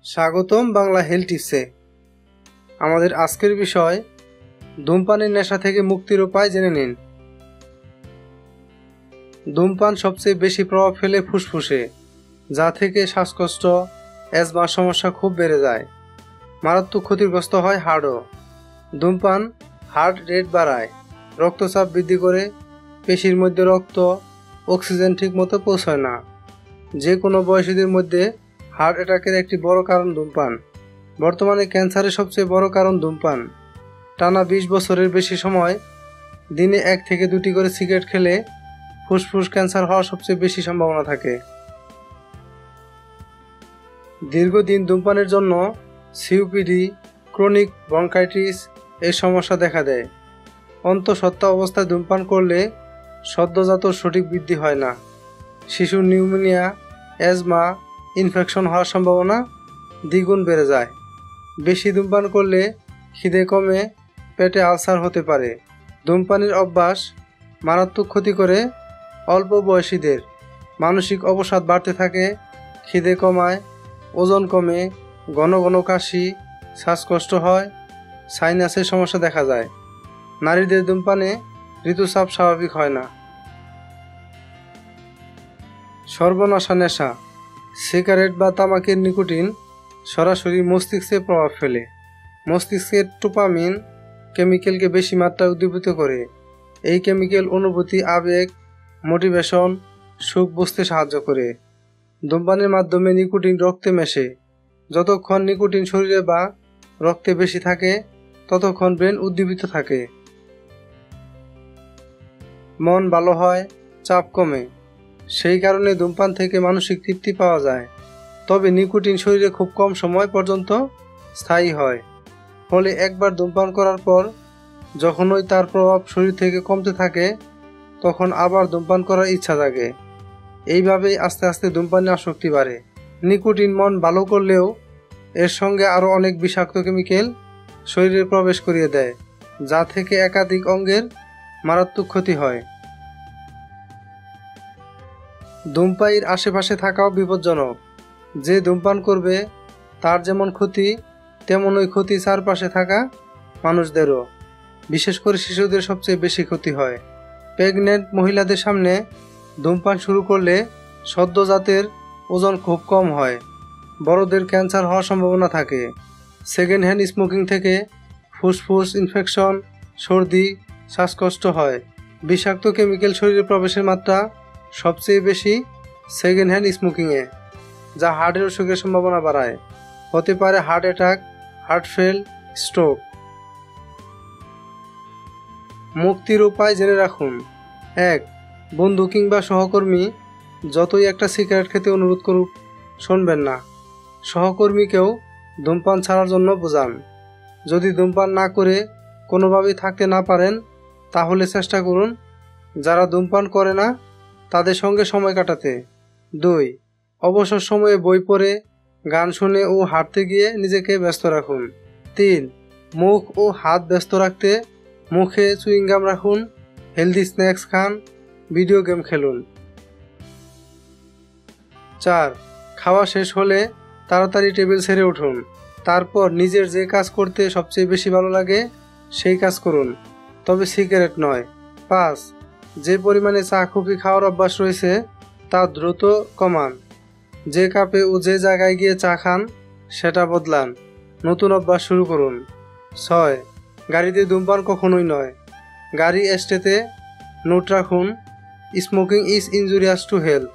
স্বাগতম বাংলা হেলথ টিপসে। আমাদের আজকের বিষয় ধূমপানের নেশা থেকে মুক্তির উপায় জেনে নিন। ধূমপান সবচেয়ে বেশি প্রভাব ফেলে ফুসফুসে, যা থেকে শ্বাসকষ্ট, অ্যাজমার সমস্যা খুব বেড়ে যায়। মারাত্মক ক্ষতিগ্রস্ত হয় হার্টও। ধূমপান হার্ট রেট বাড়ায়, রক্তচাপ বৃদ্ধি করে, পেশির মধ্যে রক্ত অক্সিজেন ঠিকমতো পৌঁছায় না। যে কোনো বয়সীদের মধ্যে হার্ট অ্যাটাকের একটি বড় কারণ ধূমপান। বর্তমানে ক্যান্সারের সবচেয়ে বড় কারণ ধূমপান। টানা 20 বছরের বেশি সময় দিনে 1 থেকে 2টি করে সিগারেট খেলে ফুসফুস ক্যান্সার হওয়ার সবচেয়ে বেশি সম্ভাবনা থাকে। দীর্ঘদিন ধূমপানের জন্য সিওপিডি, ক্রনিক ব্রঙ্কাইটিস এই সমস্যা দেখা দেয়। অন্তঃসত্ত্বা অবস্থায় ধূমপান করলে সদ্যজাত সঠিক বৃদ্ধি হয় না। শিশুর নিউমোনিয়া, অ্যাজমা, ইনফেকশন হওয়ার সম্ভাবনা দ্বিগুণ বেড়ে যায়। বেশি ধূমপান করলে খিদে কমে, পেটে আলসার হতে পারে। ধূমপানের অভ্যাস মারাত্মক ক্ষতি করে অল্প বয়সীদের। মানসিক অবসাদ বাড়তে থাকে, খিদে কমায়, ওজন কমে, ঘন ঘন কাশি, শ্বাসকষ্ট হয়, সাইনাসের সমস্যা দেখা যায়। নারীদের ধূমপানে ঋতুস্রাব স্বাভাবিক হয় না। সর্বনাশা নেশা। সিগারেট বা তামাকের নিকোটিন সরাসরি মস্তিষ্কে প্রভাব ফেলে। মস্তিষ্কের ডোপামিন কেমিক্যালকে বেশি মাত্রায় উদ্দীপিত করে। এই কেমিক্যাল অনুভূতি, আবেগ, মোটিভেশন, সুখ বুঝতে সাহায্য করে। ধূমপানের মাধ্যমে নিকোটিন রক্তে মেশে। যতক্ষণ নিকোটিন শরীরে বা রক্তে বেশি থাকে ততক্ষণ ব্রেন উদ্দীপিত থাকে। মন ভালো হয়, চাপ কমে। সেই কারণে ধূমপান থেকে মানসিক তৃপ্তি পাওয়া যায়। তবে নিকোটিন শরীরে খুব কম সময় পর্যন্ত স্থায়ী হয়। ফলে একবার ধূমপান করার পর যখনই তার প্রভাব শরীর থেকে কমতে থাকে তখন আবার ধূমপান করার ইচ্ছা জাগে। এইভাবেই আস্তে আস্তে ধূমপানে আসক্তি বাড়ে। নিকোটিন মন ভালো করলেও এর সঙ্গে আরও অনেক বিষাক্ত কেমিক্যাল শরীরে প্রবেশ করিয়ে দেয়, যা থেকে একাধিক অঙ্গের মারাত্মক ক্ষতি হয়। ধূমপায়ীর আশেপাশে থাকাও বিপজ্জনক। যে ধূমপান করবে তার যেমন ক্ষতি তেমনই ক্ষতি চারপাশে থাকা মানুষদেরও। বিশেষ করে শিশুদের সবচেয়ে বেশি ক্ষতি হয়। প্রেগনেন্ট মহিলাদের সামনে ধূমপান শুরু করলে সদ্যজাতের ওজন খুব কম হয়। বড়দের ক্যান্সার হওয়ার সম্ভাবনা থাকে। সেকেন্ড হ্যান্ড স্মোকিং থেকে ফুসফুস ইনফেকশন, সর্দি, শ্বাসকষ্ট হয়। বিষাক্ত কেমিক্যাল শরীরে প্রবেশের মাত্রা সবচেয়ে বেশি সেকেন্ড হ্যান্ড স্মোকিংয়ে, যা হার্টের অসুখের সম্ভাবনা বাড়ায়। হতে পারে heart attack, heart fail, stroke. মুক্তির উপায় জেনে রাখুন। 1. বন্ধু কিংবা সহকর্মী যতই একটা সিগারেট খেতে অনুরোধ করুক, শুনবেন না। সহকর্মীকেও ধূমপান ছাড়ার জন্য বোঝান। যদি ধূমপান না করে কোনোভাবেই থাকতে না পারেন তাহলে চেষ্টা করুন যারা ধূমপান করে না তাদের সঙ্গে সময় কাটাতে। 2. অবসর সময়ে বই পড়ে, গান শুনে ও হাঁটতে গিয়ে নিজেকে ব্যস্ত রাখুন। 3. মুখ ও হাত ব্যস্ত রাখতে মুখে চুইংগাম রাখুন, হেলদি স্ন্যাক্স খান, ভিডিও গেম খেলুন। 4. খাওয়া শেষ হলে তাড়াতাড়ি টেবিল ছেড়ে উঠুন। তারপর নিজের যে কাজ করতে সবচেয়ে বেশি ভালো লাগে সেই কাজ করুন, তবে সিগারেট নয়। 5. যে পরিমাণে চা কফি খাওয়ার অভ্যাস রয়েছে তা দ্রুত কমান। যে কাপে ও যে জায়গায় গিয়ে চা খান সেটা বদলান। নতুন অভ্যাস শুরু করুন। 6. গাড়িতে ধূমপান কখনোই নয়। গাড়ি স্টেতে নোট রাখুন, smoking is injurious to health.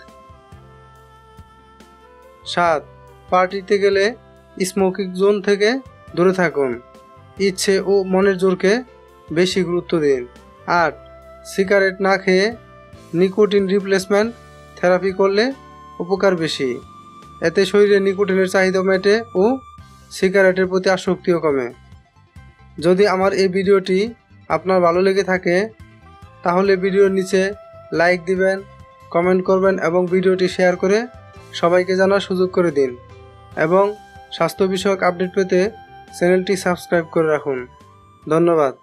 7. পার্টিতে গেলে স্মোকিং জোন থেকে দূরে থাকুন। ইচ্ছে ও মনের জোরকে বেশি গুরুত্ব দিন। 8. সিগারেট না খেয়ে নিকোটিন রিপ্লেসমেন্ট থেরাপি করলে উপকার বেশি। এতে শরীরে নিকোটিনের চাহিদা মেটে ও সিগারেটের প্রতি আসক্তিও কমে। যদি আমার এই ভিডিওটি আপনার ভালো লেগে থাকে তাহলে ভিডিওর নিচে লাইক দিবেন, কমেন্ট করবেন এবং ভিডিওটি শেয়ার করে সবাইকে জানার সুযোগ করে দিন। এবং স্বাস্থ্য বিষয়ক আপডেট পেতে চ্যানেলটি সাবস্ক্রাইব করে রাখুন। ধন্যবাদ।